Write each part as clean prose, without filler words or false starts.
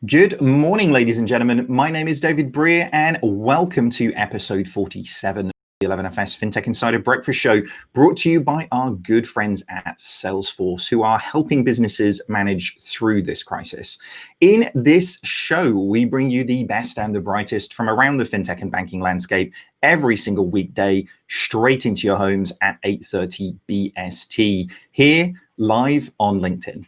Good morning, ladies and gentlemen. My name is David Breer, and welcome to episode 47 of the 11FS FinTech Insider Breakfast Show, brought to you by our good friends at Salesforce, who are helping businesses manage through this crisis. In this show, we bring you the best and the brightest from around the FinTech and banking landscape every single weekday, straight into your homes at 8:30 BST, here live on LinkedIn.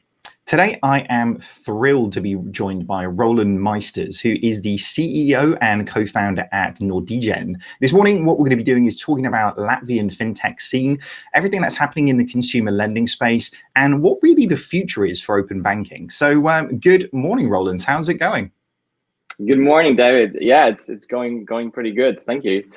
Today, I am thrilled to be joined by Rolands Mesters, who is the CEO and co-founder at Nordigen. This morning, what we're going to be doing is talking about Latvian fintech scene, everything that's happening in the consumer lending space, and what really the future is for open banking. So good morning, Rolands. How's it going? Good morning, David. Yeah, it's going pretty good. Thank you.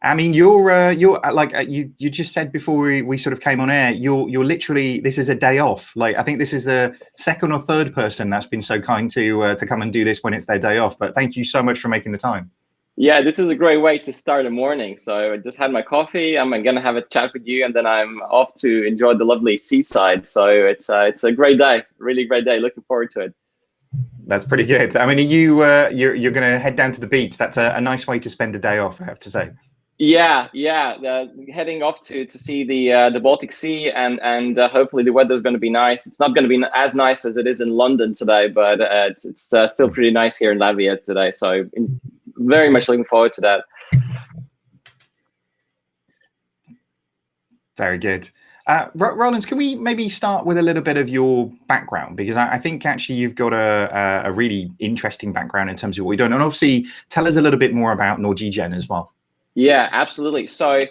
I mean, you're like you just said before we sort of came on air, you're literally, this is a day off. Like, I think this is the second or third person that's been so kind to come and do this when it's their day off. But thank you so much for making the time. Yeah, this is a great way to start a morning. So I just had my coffee. I'm gonna have a chat with you, and then I'm off to enjoy the lovely seaside. So it's a great day, really great day. Looking forward to it. That's pretty good. I mean, you're going to head down to the beach? That's a nice way to spend a day off, I have to say. Yeah. Heading off to see the Baltic Sea, and hopefully the weather's going to be nice. It's not going to be as nice as it is in London today, but it's still pretty nice here in Latvia today. So very much looking forward to that. Very good. Rolands, can we maybe start with a little bit of your background? Because I think actually you've got a really interesting background in terms of what you've done. And obviously tell us a little bit more about Nordigen as well. Yeah, absolutely. So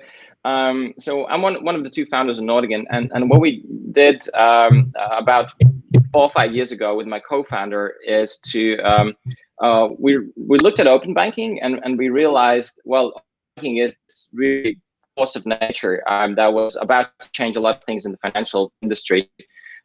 I'm one of the two founders of Nordigen, and what we did about 4 or 5 years ago with my co-founder is to we looked at open banking, and we realized, well, banking is really force of nature that was about to change a lot of things in the financial industry.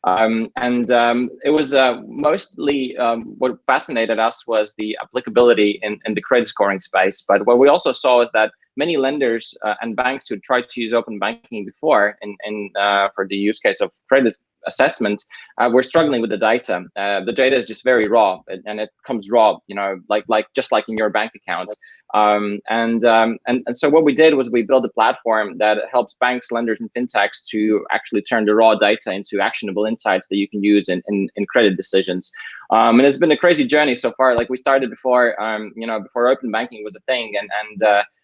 It was mostly what fascinated us was the applicability in the credit scoring space. But what we also saw is that many lenders and banks who tried to use open banking before for the use case of credit assessment were struggling with the data. The data is just very raw, and it comes raw, just like in your bank account. So what we did was we built a platform that helps banks, lenders, and fintechs to actually turn the raw data into actionable insights that you can use in credit decisions. And it's been a crazy journey so far. Like, we started before before open banking was a thing,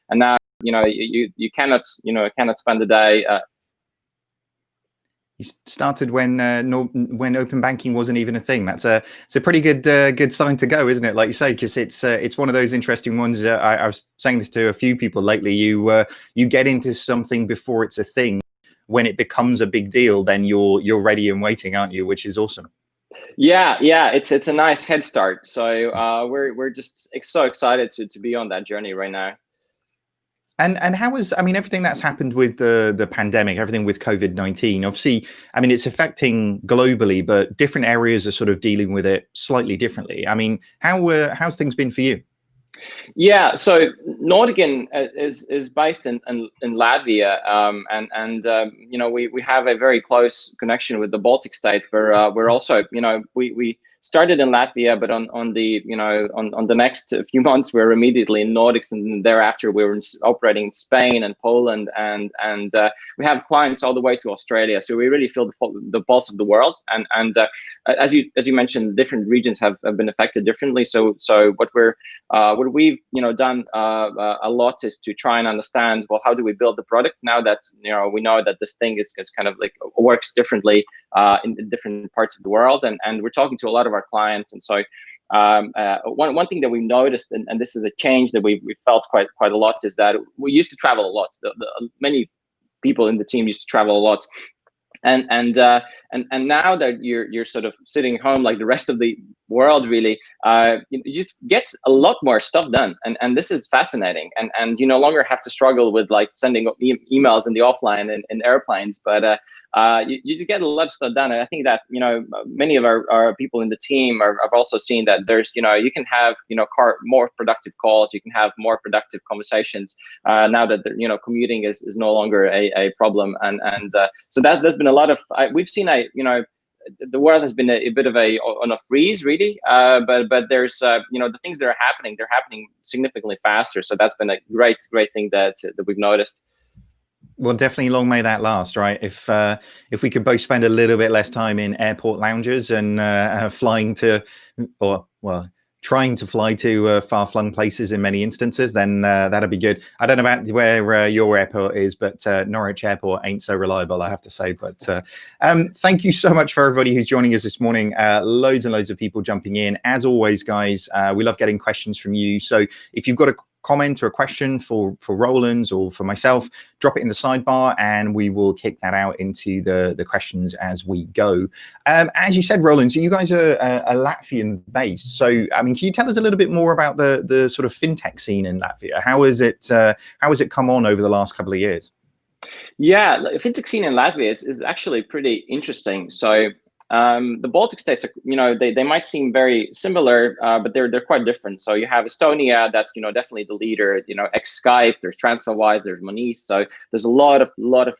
and now you cannot spend a day. You started when open banking wasn't even a thing. It's a pretty good sign to go, isn't it? Like you say, because it's one of those interesting ones. I was saying this to a few people lately. You get into something before it's a thing. When it becomes a big deal, then you're ready and waiting, aren't you? Which is awesome. Yeah, it's a nice head start. So we're just so excited to be on that journey right now. And how was, I mean, everything that's happened with the pandemic, everything with COVID-19, obviously, I mean, it's affecting globally, but different areas are sort of dealing with it slightly differently. I mean, how's things been for you? Yeah, so Nordigen is based in Latvia, we have a very close connection with the Baltic states. We're also, we started in Latvia, but on the next few months we're immediately in Nordics, and thereafter we were operating in Spain and Poland, and we have clients all the way to Australia. So we really feel the pulse of the world, and as you mentioned, different regions have been affected differently. So what we've done a lot is to try and understand, well, how do we build the product now that we know that this thing is kind of like works differently in different parts of the world, and we're talking to a lot of our clients. And so one thing that we've noticed, and this is a change that we felt quite a lot, is that we used to travel a lot. Many people in the team used to travel a lot. And now that you're sort of sitting home like the rest of the world, really, you just get a lot more stuff done, and this is fascinating. And you no longer have to struggle with like sending emails in the offline and in airplanes, but you just get a lot of stuff done. And I think that many of our people in the team have also seen that there's you can have more productive calls, you can have more productive conversations now that commuting is no longer a problem, and so there's been a lot of we've seen the world has been a bit of on a freeze, really. But there's the things that are happening, they're happening significantly faster. So that's been a great thing that we've noticed. Well, definitely long may that last, right? If we could both spend a little bit less time in airport lounges and flying to, or well, trying to fly to far-flung places in many instances, then that'd be good. I don't know about where your airport is, but Norwich Airport ain't so reliable, I have to say. But thank you so much for everybody who's joining us this morning. Loads and loads of people jumping in. As always, guys, we love getting questions from you. So if you've got a comment or a question for Rolands or for myself, drop it in the sidebar and we will kick that out into the questions as we go. As you said, Rolands, you guys are Latvian based. So, I mean, can you tell us a little bit more about the sort of fintech scene in Latvia? How has it come on over the last couple of years? Yeah, the fintech scene in Latvia is actually pretty interesting. So the Baltic states are, they might seem very similar, but they're quite different. So you have Estonia, that's definitely the leader. Ex-Skype, there's TransferWise, there's Monese. So there's a lot of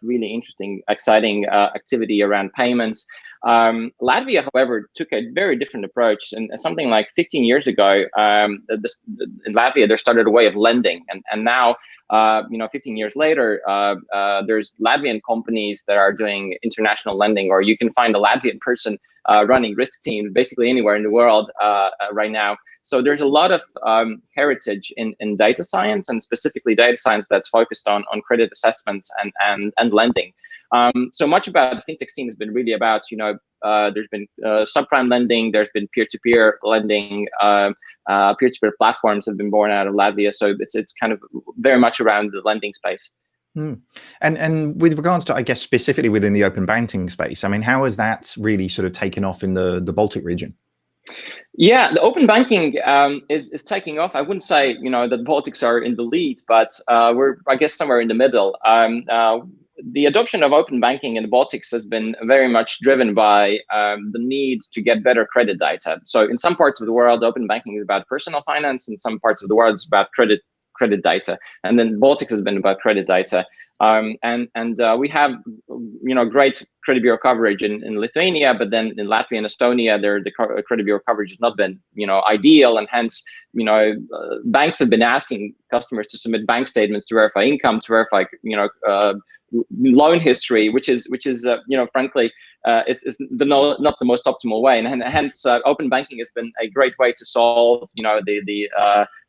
really interesting, exciting activity around payments. Latvia, however, took a very different approach, and something like 15 years ago, in Latvia there started a way of lending, and now 15 years later, there's Latvian companies that are doing international lending, or you can find a Latvian person running risk teams basically anywhere in the world right now. So there's a lot of heritage in data science, and specifically data science that's focused on credit assessments and lending. So much about the fintech scene has been really about, there's been subprime lending, there's been peer-to-peer lending, peer-to-peer platforms have been born out of Latvia. So it's kind of very much around the lending space. And with regards to, I guess, specifically within the open banking space, I mean, how has that really sort of taken off in the Baltic region? Yeah, the open banking is taking off. I wouldn't say, that the Baltics are in the lead, but we're, I guess, somewhere in the middle. The adoption of open banking in the Baltics has been very much driven by the need to get better credit data. So in some parts of the world, open banking is about personal finance. In some parts of the world, it's about credit data. And then Baltics has been about credit data. We have, great credit bureau coverage in Lithuania, but then in Latvia and Estonia, the credit bureau coverage has not been, ideal, and hence, banks have been asking customers to submit bank statements to verify income, to verify, loan history, which is frankly, it's not the most optimal way, and hence open banking has been a great way to solve,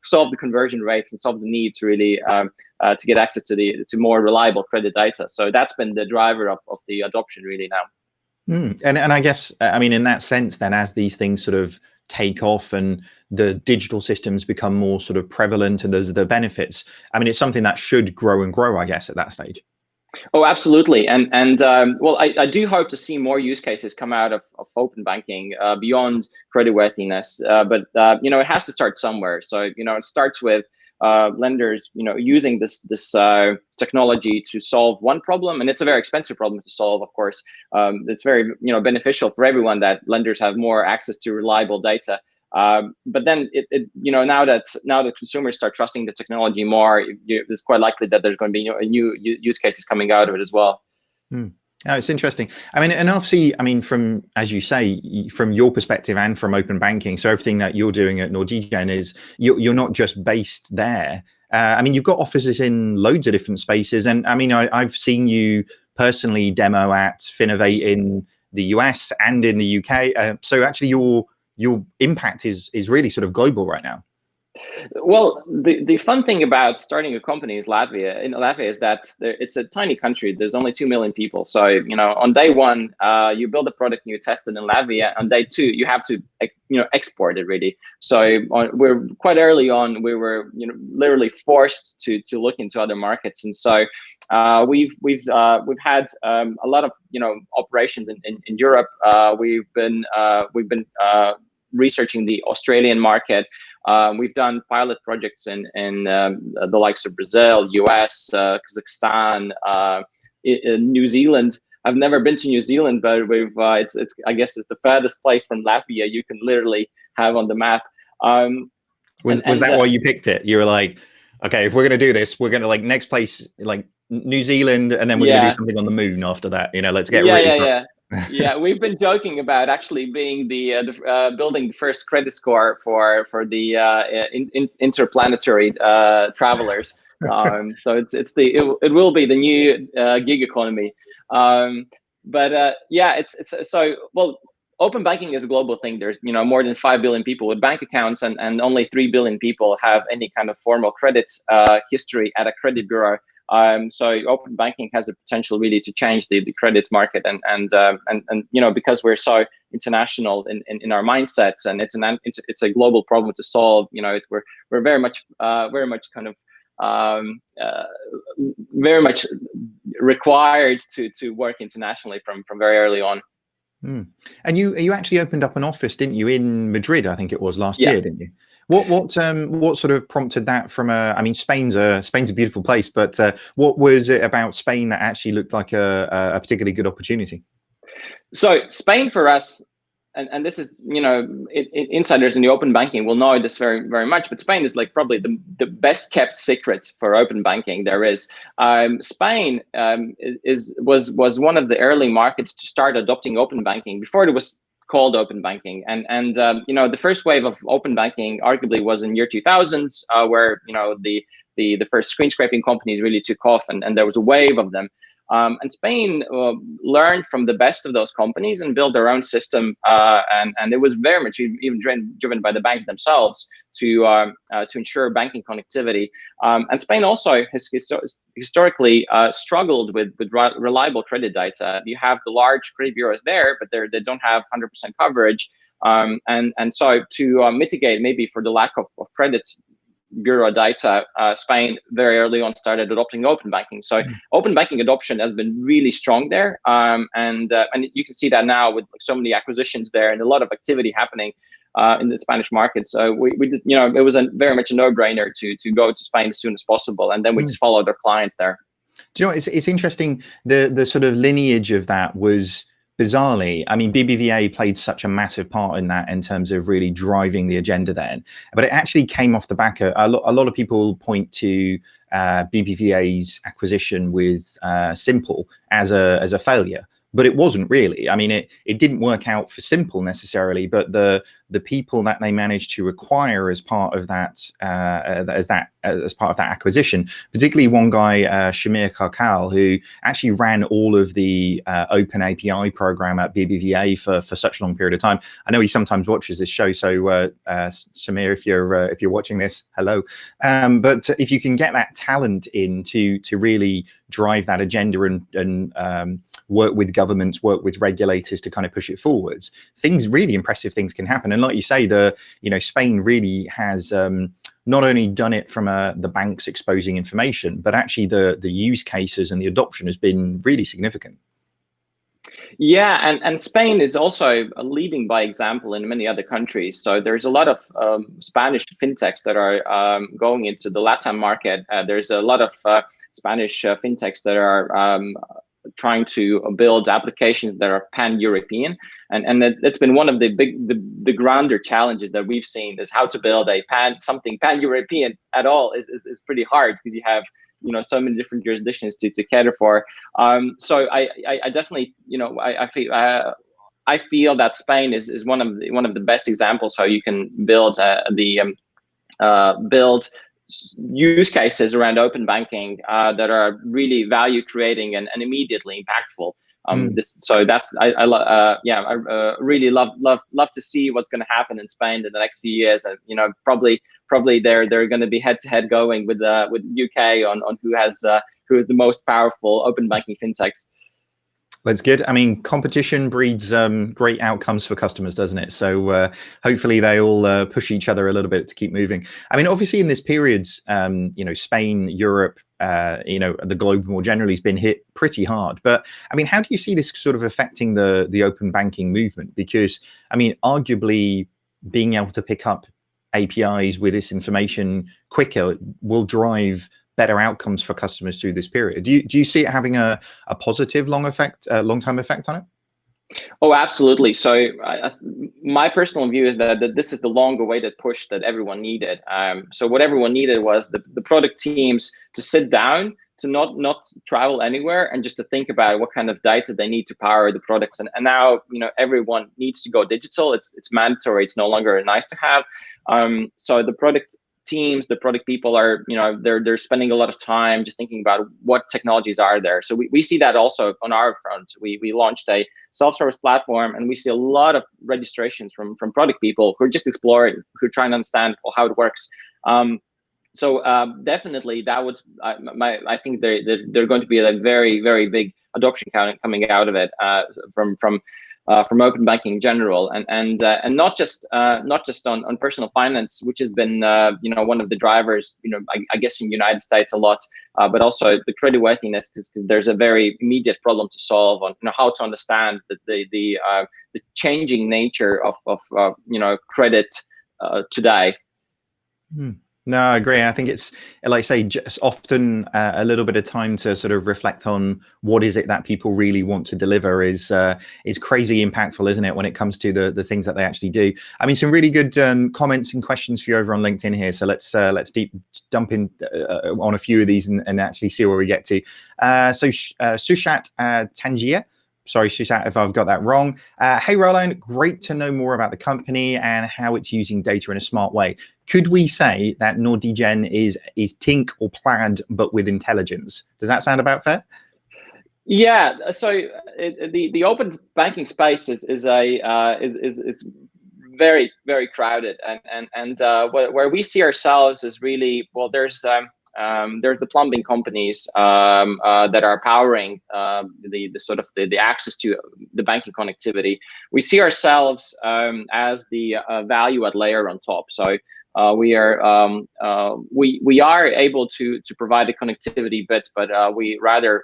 solve the conversion rates and solve the needs really to get access to more reliable credit data. So that's been the driver of the adoption really now. And I guess, I mean, in that sense, then, as these things sort of take off and the digital systems become more sort of prevalent and there's the benefits, I mean, it's something that should grow and grow, I guess, at that stage. Oh, absolutely. And well, I do hope to see more use cases come out of open banking beyond creditworthiness. But it has to start somewhere. So, it starts with lenders, using this technology to solve one problem, and it's a very expensive problem to solve. Of course, it's very beneficial for everyone that lenders have more access to reliable data. But then now that consumers start trusting the technology more, it's quite likely that there's going to be new use cases coming out of it as well. Oh, it's interesting. I mean, and obviously, I mean, from, as you say, from your perspective and from open banking, so everything that you're doing at Nordigen is you're not just based there. I mean, you've got offices in loads of different spaces, and I mean, I've seen you personally demo at Finovate in the US and in the UK. So actually, your impact is really sort of global right now. Well, the fun thing about starting a company in Latvia is that it's a tiny country. There's only 2 million people. So, on day one, you build a product and you test it in Latvia. On day two, you have to, export it really. So we're quite early on, we were, literally forced to look into other markets. And so we've had a lot of, operations in Europe. We've been researching the Australian market. We've done pilot projects in the likes of Brazil, US, Kazakhstan, in New Zealand. I've never been to New Zealand, but it's I guess it's the furthest place from Latvia you can literally have on the map. Was that why you picked it? You were like, okay, if we're going to do this, we're going to next place, like New Zealand, and then we're going to do something on the moon after that. Let's get Yeah, we've been joking about actually being building the first credit score for the interplanetary travelers. So it will be the new gig economy. Um, but yeah, it's so well. Open banking is a global thing. There's more than 5 billion people with bank accounts, and only 3 billion people have any kind of formal credit history at a credit bureau. So open banking has the potential really to change the credit market, and because we're so international in our mindsets, and it's a global problem to solve. We're very much kind of very much required to work internationally from very early on. And you actually opened up an office, didn't you, in Madrid? I think it was last Yeah. year, didn't you? What sort of prompted that from I mean, Spain's a beautiful place, but what was it about Spain that actually looked like a particularly good opportunity? So Spain for us, and this is, insiders in the open banking will know this very, very much, but Spain is like probably the best kept secret for open banking there is. Spain was one of the early markets to start adopting open banking before it was called open banking. And the first wave of open banking arguably was in year 2000s, where, the first screen scraping companies really took off, and there was a wave of them. And Spain learned from the best of those companies and built their own system, and it was very much even driven by the banks themselves to ensure banking connectivity. And Spain also has historically struggled with reliable credit data. You have the large credit bureaus there, but they don't have 100% coverage. And so to mitigate maybe for the lack of credit bureau data, Spain very early on started adopting open banking. So open banking adoption has been really strong there, and you can see that now with so many acquisitions there and a lot of activity happening in the Spanish market. So we did, it was very much a no-brainer to go to Spain as soon as possible, and then we just followed our clients there. Do you know what, it's interesting, the sort of lineage of that was, bizarrely, I mean, BBVA played such a massive part in that in terms of really driving the agenda then, but it actually came off the back of a lot of people point to BBVA's acquisition with Simple as a failure, but it wasn't really. I mean, it didn't work out for Simple necessarily, but the people that they managed to acquire as part of that as part of that acquisition, particularly one guy, Shamir Karkal, who actually ran all of the open API program at BBVA for such a long period of time. I know he sometimes watches this show, so Shamir, if you're watching this, hello. But if you can get that talent in to really drive that agenda and work with governments, work with regulators to kind of push it forwards, really impressive things can happen. And like you say, Spain really has not only done it from the banks exposing information, but actually the use cases and the adoption has been really significant. Yeah, and Spain is also leading by example in many other countries. So there's a lot of Spanish fintechs that are going into the Latin market. There's a lot of Spanish fintechs that are trying to build applications that are pan-European, and that's been one of the grander challenges that we've seen, is how to build something pan-European at all is pretty hard, because you have so many different jurisdictions to cater for. So I definitely I feel that Spain is one of the best examples how you can build build use cases around open banking that are really value creating and immediately impactful. So that's I really love to see what's going to happen in Spain in the next few years. And probably they're going to be head to head going with UK on who is the most powerful open banking fintechs. That's good. I mean, competition breeds great outcomes for customers, doesn't it? So hopefully they all push each other a little bit to keep moving. I mean, obviously in this period, Spain, Europe, the globe more generally has been hit pretty hard. But I mean, how do you see this sort of affecting the open banking movement? Because I mean, arguably being able to pick up APIs with this information quicker will drive better outcomes for customers through this period. Do you see it having a positive long-term effect on it? Oh, absolutely. So my personal view is that this is the long-awaited push that everyone needed. So what everyone needed was the product teams to sit down to not travel anywhere and just to think about what kind of data they need to power the products. And now, everyone needs to go digital. It's mandatory. It's no longer a nice to have. So the product teams, the product people are, they're spending a lot of time just thinking about what technologies are there. So we see that also on our front. We launched a self-service platform, and we see a lot of registrations from product people who are just exploring, who are trying to understand how it works. So definitely that would, I think they're going to be a very, very big adoption coming out of it, from open banking in general, and not just on personal finance, which has been one of the drivers, I guess in the United States a lot, but also the creditworthiness, because there's a very immediate problem to solve on how to understand the changing nature of credit today. No, I agree. I think it's, like I say, just often a little bit of time to sort of reflect on what is it that people really want to deliver is crazy impactful, isn't it, when it comes to the things that they actually do. I mean, some really good comments and questions for you over on LinkedIn here. So let's dump in on a few of these and actually see where we get to. So Sushat Tangier. Sorry, Sushat, if I've got that wrong. Hey, Roland, great to know more about the company and how it's using data in a smart way. Could we say that Nordigen is Tink or Plaid, but with intelligence? Does that sound about fair? Yeah. So the open banking space is very, very crowded, and where we see ourselves is really, well, there's the plumbing companies that are powering the access to the banking connectivity. We see ourselves as the value add layer on top. So we are able to provide the connectivity bits, but we rather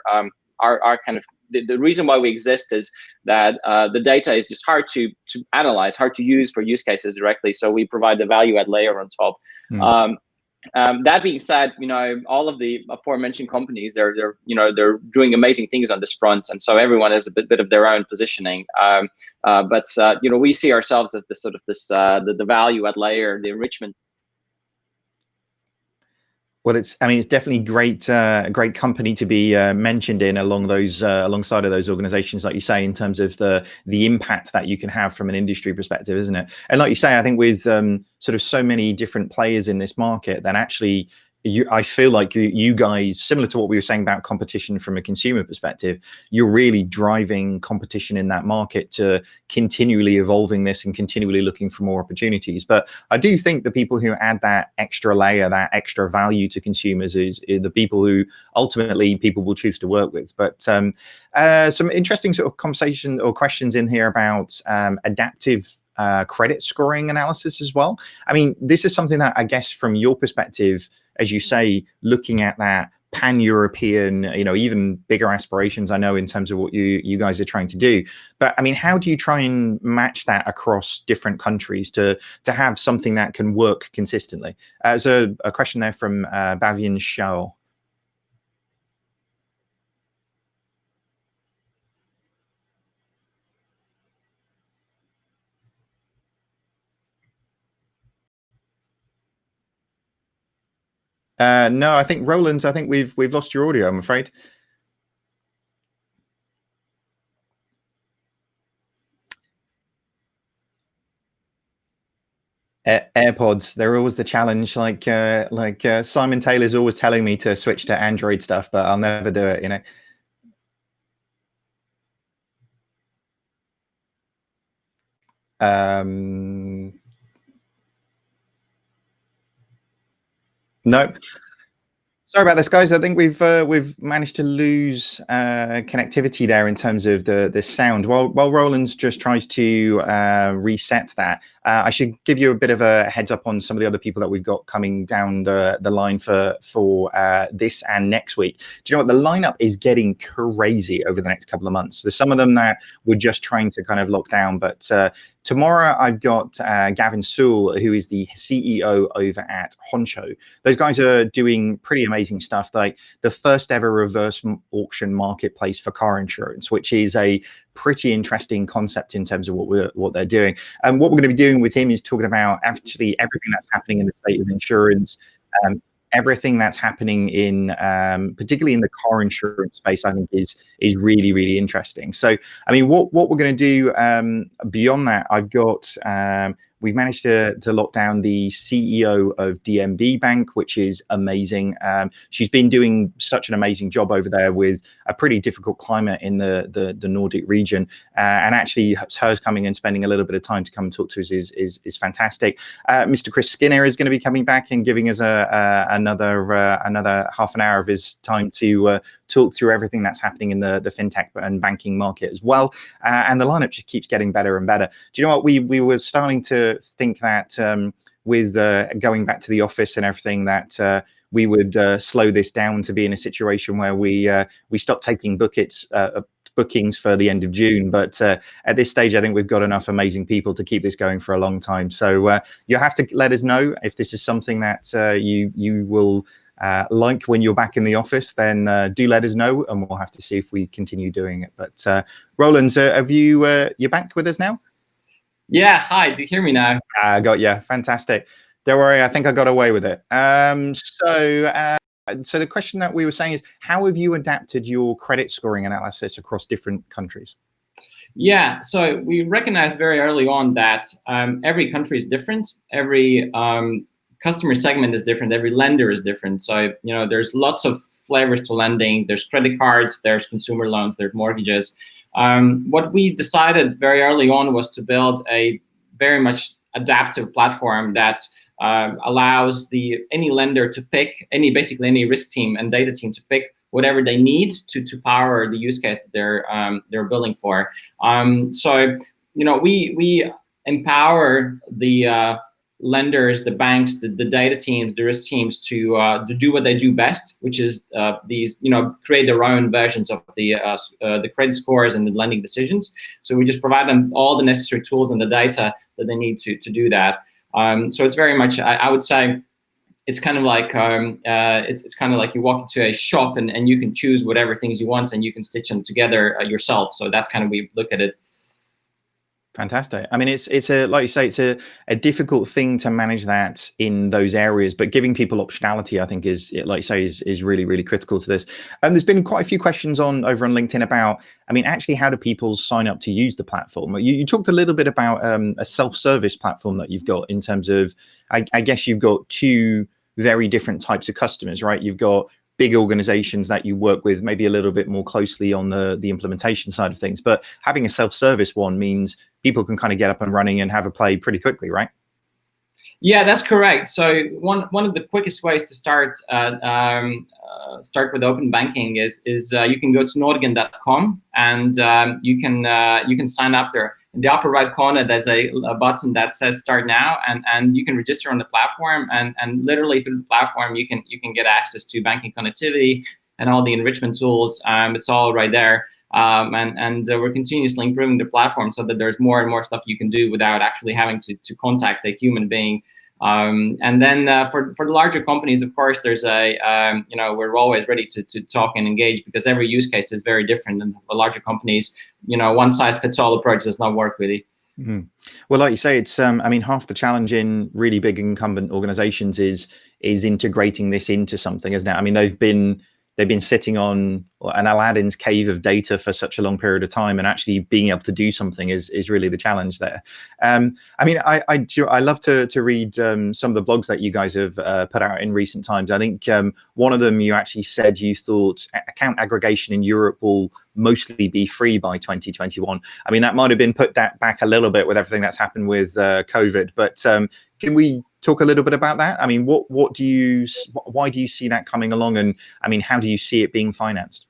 are kind of the reason why we exist is that the data is just hard to analyze, hard to use for use cases directly. So we provide the value add layer on top. That being said, all of the aforementioned companies, they're doing amazing things on this front, and so everyone has a bit of their own positioning. But we see ourselves as the value add layer, the enrichment. Well, it's definitely great company to be mentioned in alongside of those organizations, like you say, in terms of the impact that you can have from an industry perspective, isn't it? And like you say, I think with sort of so many different players in this market, then actually I feel like you guys, similar to what we were saying about competition from a consumer perspective, you're really driving competition in that market to continually evolving this and continually looking for more opportunities. But I do think the people who add that extra layer, that extra value to consumers is the people who ultimately people will choose to work with. But some interesting sort of conversation or questions in here about adaptive credit scoring analysis as well. I mean, this is something that I guess from your perspective, as you say, looking at that pan-European, even bigger aspirations, I know, in terms of what you guys are trying to do. But I mean, how do you try and match that across different countries to have something that can work consistently? There's a question there from Bavian Shao. No, I think Roland's. I think we've lost your audio, I'm afraid. AirPods, they're always the challenge. Like Simon Taylor's always telling me to switch to Android stuff, but I'll never do it. Nope. Sorry about this, guys. I think we've managed to lose connectivity there in terms of the sound. While Roland's just tries to reset that, I should give you a bit of a heads up on some of the other people that we've got coming down the line for this and next week. Do you know what? The lineup is getting crazy over the next couple of months. There's some of them that we're just trying to kind of lock down, but tomorrow I've got Gavin Sewell, who is the CEO over at Honcho. Those guys are doing pretty amazing stuff, like the first ever reverse auction marketplace for car insurance, which is a pretty interesting concept in terms of what they're doing. And what we're going to be doing with him is talking about actually everything that's happening in the state of insurance. everything that's happening in, particularly in the car insurance space, I think is really, really interesting. So, I mean, what we're going to do beyond that, I've got. We've managed to lock down the CEO of DNB Bank, which is amazing. She's been doing such an amazing job over there with a pretty difficult climate in the Nordic region. And actually, her coming and spending a little bit of time to come and talk to us is fantastic. Mr. Chris Skinner is going to be coming back and giving us another half an hour of his time to talk through everything that's happening in the fintech and banking market as well. And the lineup just keeps getting better and better. Do you know what? We were starting to think that with going back to the office and everything, that we would slow this down to be in a situation where we stop taking bookings for the end of June. But at this stage, I think we've got enough amazing people to keep this going for a long time. So you'll have to let us know if this is something that you will like when you're back in the office. Then do let us know, and we'll have to see if we continue doing it. But Roland, have you're back with us now? Yeah, hi, do you hear me now? I got you. Fantastic. Don't worry, I think I got away with it. So the question that we were saying is, how have you adapted your credit scoring analysis across different countries? Yeah, so we recognized very early on that every country is different, every customer segment is different, every lender is different. So, there's lots of flavors to lending. There's credit cards, there's consumer loans, there's mortgages. What we decided very early on was to build a very much adaptive platform that allows any lender to pick basically any risk team and data team to pick whatever they need to power the use case that they're building for. So we empower the lenders, the banks, the data teams, the risk teams to do what they do best, which is create their own versions of the credit scores and the lending decisions. So we just provide them all the necessary tools and the data that they need to do that. So it's very much, I would say, it's kind of like it's kind of like you walk into a shop and you can choose whatever things you want and you can stitch them together yourself. So that's kind of we look at it. Fantastic. I mean, it's a, like you say, it's a difficult thing to manage that in those areas, but giving people optionality, I think, is, like you say, is really, really critical to this. And there's been quite a few questions over on LinkedIn about, I mean, actually, how do people sign up to use the platform? You talked a little bit about a self-service platform that you've got in terms of, I guess you've got two very different types of customers, right? You've got big organizations that you work with maybe a little bit more closely on the implementation side of things, but having a self-service one means people can kind of get up and running and have a play pretty quickly, right? Yeah, that's correct. So one of the quickest ways to start with open banking is you can go to Nordigen.com and you can sign up there. In the upper right corner, there's a button that says Start Now, and you can register on the platform, and literally through the platform you can get access to banking connectivity and all the enrichment tools. It's all right there. And we're continuously improving the platform so that there's more and more stuff you can do without actually having to contact a human being. And then for the larger companies, of course, there's we're always ready to talk and engage, because every use case is very different. And for larger companies, one size fits all approach does not work really. Mm-hmm. Well, like you say, it's I mean, half the challenge in really big incumbent organizations is integrating this into something, isn't it? I mean, they've been sitting on an Aladdin's cave of data for such a long period of time, and actually being able to do something is really the challenge there. I mean, I love to read some of the blogs that you guys have put out in recent times. I think one of them, you actually said you thought account aggregation in Europe will mostly be free by 2021. I mean, that might have been put back a little bit with everything that's happened with COVID, but can we talk a little bit about that? I mean, why do you see that coming along, and I mean, how do you see it being financed?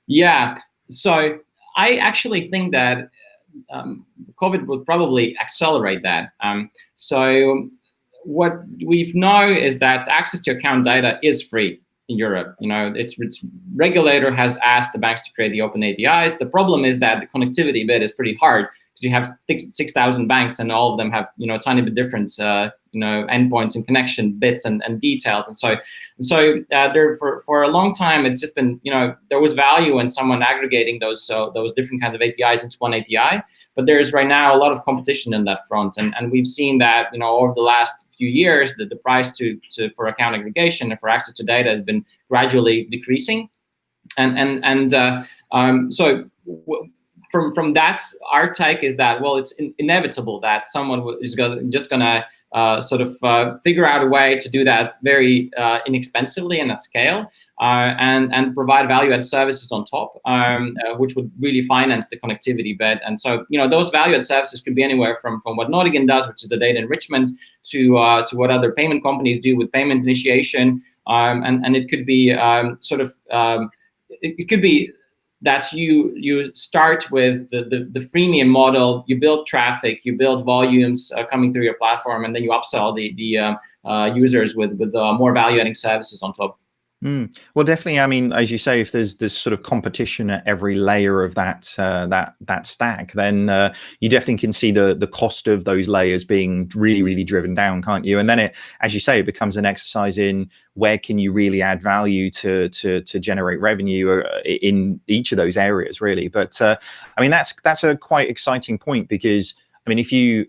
Yeah, so I actually think that COVID will probably accelerate that. So what we know is that access to account data is free in Europe. Its regulator has asked the banks to create the open APIs. The problem is that the connectivity bit is pretty hard, because you have 6,000 banks and all of them have a tiny bit different endpoints and connection bits and details. And so there for a long time it's just been there was value in someone aggregating those different kinds of APIs into one API. But there's right now a lot of competition in that front, and we've seen that over the last few years, the price for account aggregation and for access to data has been gradually decreasing. From that, our take is that, well, it's inevitable that someone is just going to figure out a way to do that very inexpensively and at scale, and provide value-add services on top, which would really finance the connectivity bit. And so, those value-add services could be anywhere from what Nordigen does, which is the data enrichment, to what other payment companies do with payment initiation, and it could be it could be that you start with the freemium model, you build traffic, you build volumes coming through your platform, and then you upsell the users with more value-adding services on top. Well, definitely. I mean, as you say, if there's this sort of competition at every layer of that stack, then you definitely can see the cost of those layers being really, really driven down, can't you? And then it, as you say, it becomes an exercise in where can you really add value to generate revenue in each of those areas, really. But I mean, that's a quite exciting point, because I mean, if you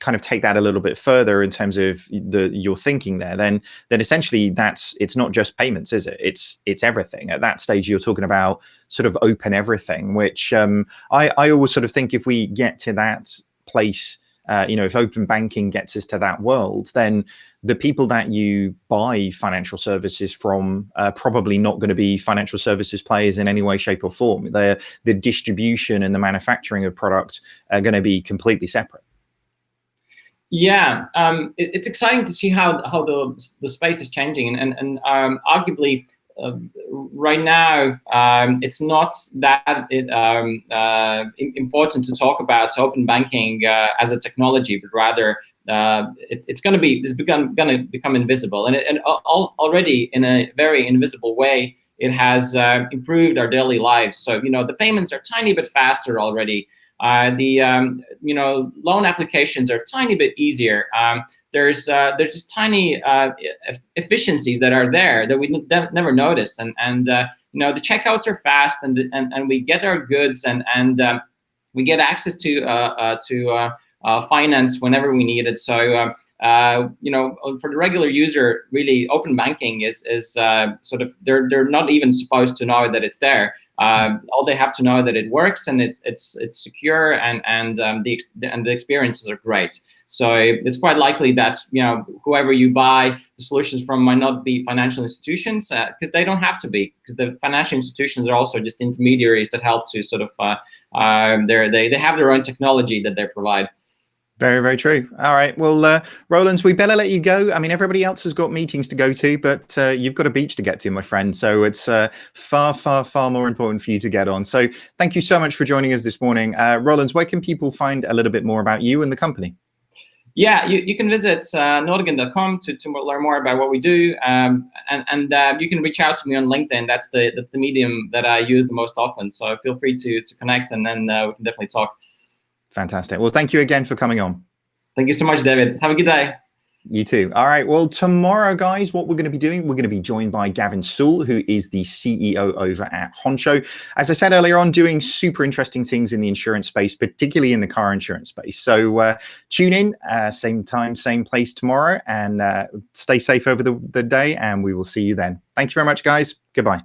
kind of take that a little bit further in terms of your thinking there, then essentially it's not just payments, is it? It's everything. At that stage, you're talking about sort of open everything, which I always sort of think if we get to that place, if open banking gets us to that world, then the people that you buy financial services from are probably not going to be financial services players in any way, shape, or form. The distribution and the manufacturing of products are going to be completely separate. Yeah, it's exciting to see how the space is changing, and arguably right now it's not that important to talk about open banking as a technology, but rather it's going to become invisible, and already in a very invisible way it has improved our daily lives. So the payments are a tiny bit faster already. Loan applications are a tiny bit easier. There's just tiny efficiencies that are there that we never noticed, and the checkouts are fast, and we get our goods, and we get access to finance whenever we need it. So for the regular user, really, open banking is sort of they're not even supposed to know that it's there. All they have to know that it works, and it's secure, and the experiences are great. So it's quite likely that whoever you buy the solutions from might not be financial institutions, because they don't have to be, because the financial institutions are also just intermediaries that help to sort of they have their own technology that they provide. Very, very true. All right. Well, Rolands, we better let you go. I mean, everybody else has got meetings to go to, but you've got a beach to get to, my friend. So it's far, far, far more important for you to get on. So thank you so much for joining us this morning. Rolands, where can people find a little bit more about you and the company? Yeah, you can visit Nordigen.com to learn more about what we do, and you can reach out to me on LinkedIn. That's the medium that I use the most often. So feel free to connect, and then we can definitely talk. Fantastic. Well, thank you again for coming on. Thank you so much, David. Have a good day. You too. All right. Well, tomorrow, guys, what we're going to be doing, we're going to be joined by Gavin Sewell, who is the CEO over at Honcho. As I said earlier on, doing super interesting things in the insurance space, particularly in the car insurance space. So tune in, same time, same place tomorrow, and stay safe over the day, and we will see you then. Thank you very much, guys. Goodbye.